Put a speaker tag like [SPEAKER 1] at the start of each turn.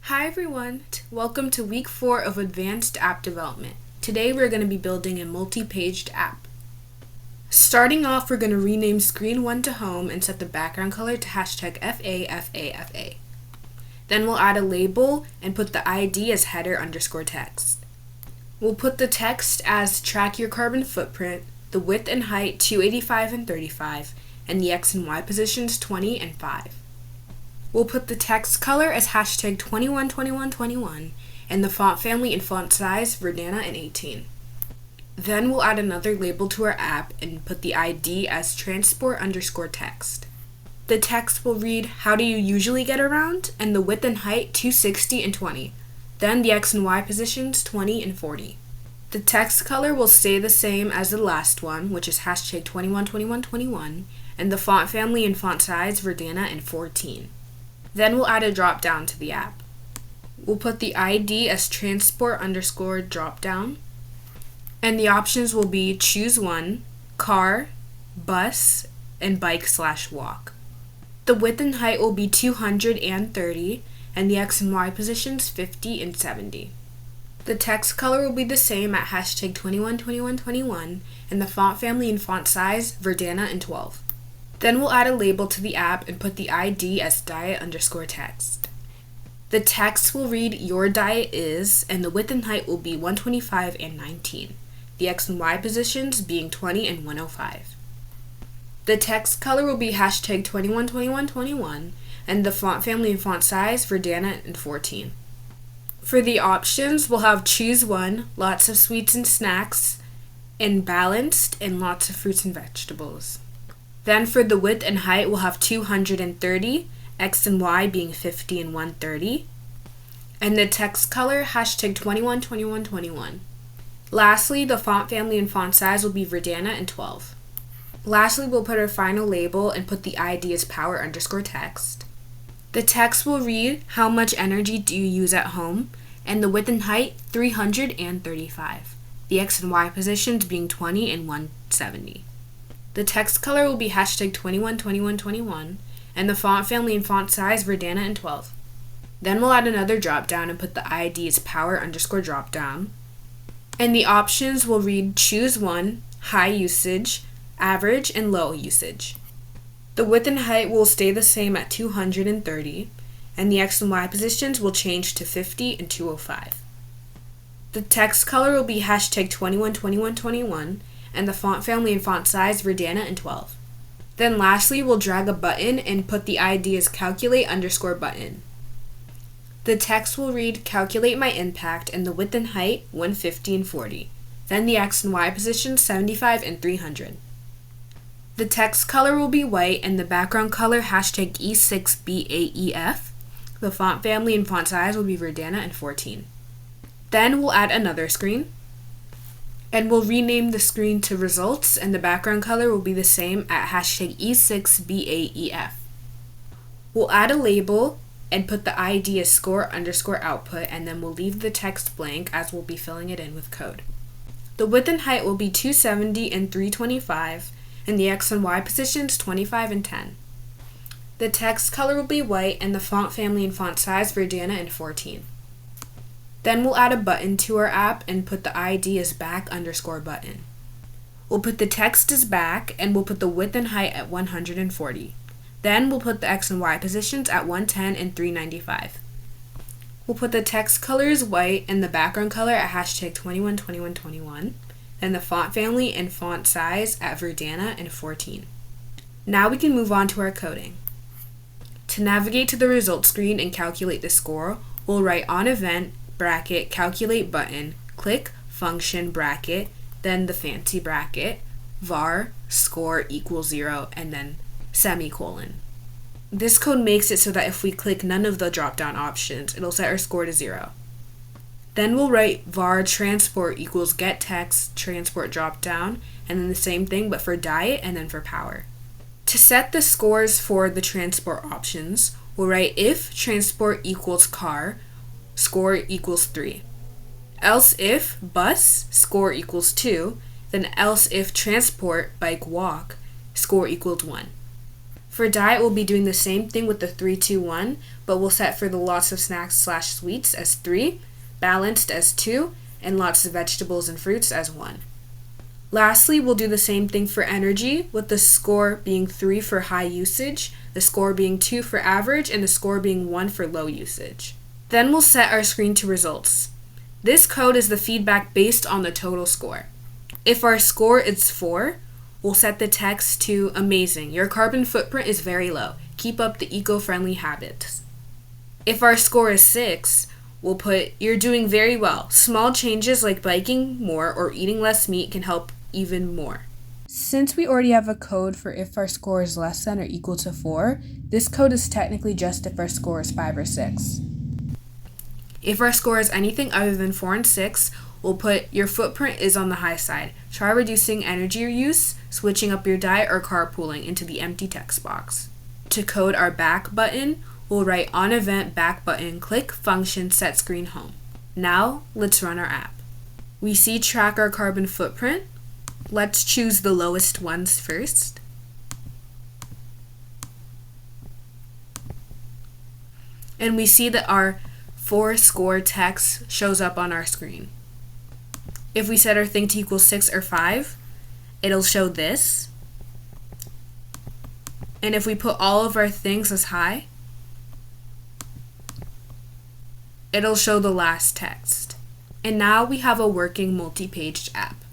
[SPEAKER 1] Hi everyone, welcome to week 4 of Advanced App Development. Today we're going to be building a multi-paged app. Starting off, we're going to rename screen 1 to home and set the background color to #FAFAFA. Then we'll add a label and put the ID as header_text. We'll put the text as track your carbon footprint, the width and height 285 and 35, and the X and Y positions 20 and 5. We'll put the text color as #212121 and the font family and font size Verdana and 18. Then we'll add another label to our app and put the ID as transport_text. The text will read how do you usually get around and the width and height 260 and 20. Then the X and Y positions 20 and 40. The text color will stay the same as the last one, which is #212121, and the font family and font size Verdana and 14. Then we'll add a drop-down to the app. We'll put the ID as transport_dropdown, and the options will be choose one, car, bus, and bike/walk. The width and height will be 230, and the X and Y positions 50 and 70. The text color will be the same at #212121, and the font family and font size Verdana and 12. Then we'll add a label to the app and put the ID as diet_text. The text will read your diet is, and the width and height will be 125 and 19, the X and Y positions being 20 and 105. The text color will be #212121, and the font family and font size Verdana and 14. For the options, we'll have choose one, lots of sweets and snacks, and balanced, and lots of fruits and vegetables. Then for the width and height, we'll have 230, X and Y being 50 and 130, and the text color #212121. Lastly, the font family and font size will be Verdana and 12. Lastly, we'll put our final label and put the ID as power_text. The text will read how much energy do you use at home, and the width and height 335, the X and Y positions being 20 and 170. The text color will be #212121, and the font family and font size Verdana and 12. Then we'll add another drop down and put the ID as power_dropdown. And the options will read choose one, high usage, average, and low usage. The width and height will stay the same at 230, and the X and Y positions will change to 50 and 205. The text color will be #212121, and the font family and font size Verdana and 12. Then lastly, we'll drag a button and put the ID as calculate_button. The text will read calculate my impact and the width and height 150 and 40. Then the X and Y positions 75 and 300. The text color will be white and the background color #E6BAEF. The font family and font size will be Verdana and 14. Then we'll add another screen. And we'll rename the screen to results, and the background color will be the same at #E6BAEF. We'll add a label and put the ID as score_output, and then we'll leave the text blank as we'll be filling it in with code. The width and height will be 270 and 325, and the X and Y positions 25 and 10. The text color will be white, and the font family and font size Verdana and 14. Then we'll add a button to our app and put the ID as back_button. We'll put the text as back, and we'll put the width and height at 140. Then we'll put the X and Y positions at 110 and 395. We'll put the text color as white and the background color at #212121, and the font family and font size at Verdana and 14. Now we can move on to our coding. To navigate to the results screen and calculate the score, we'll write on event bracket calculate button, click function bracket, then the fancy bracket, var score equals 0, and then semicolon. This code makes it so that if we click none of the drop down options, it'll set our score to 0. Then we'll write var transport equals get text transport drop down, and then the same thing but for diet and then for power. To set the scores for the transport options, we'll write if transport equals car, score equals 3. Else if bus, score equals 2. Then else if transport, bike, walk, score equals 1. For diet, we'll be doing the same thing with the 3-2-1, but we'll set for the lots of snacks/sweets as 3, balanced as 2, and lots of vegetables and fruits as 1. Lastly, we'll do the same thing for energy, with the score being 3 for high usage, the score being 2 for average, and the score being 1 for low usage. Then we'll set our screen to results. This code is the feedback based on the total score. If our score is 4, we'll set the text to amazing. Your carbon footprint is very low. Keep up the eco-friendly habits. If our score is 6, we'll put you're doing very well. Small changes like biking more or eating less meat can help even more. Since we already have a code for if our score is less than or equal to 4, this code is technically just if our score is 5 or 6. If our score is anything other than 4 and 6, we'll put your footprint is on the high side. Try reducing energy use, switching up your diet, or carpooling into the empty text box. To code our back button, we'll write on event back button, click function set screen home. Now, let's run our app. We see track our carbon footprint. Let's choose the lowest ones first. And we see that our 4 score text shows up on our screen. If we set our thing to equal 6 or 5, it'll show this. And if we put all of our things as high, it'll show the last text. And now we have a working multi-paged app.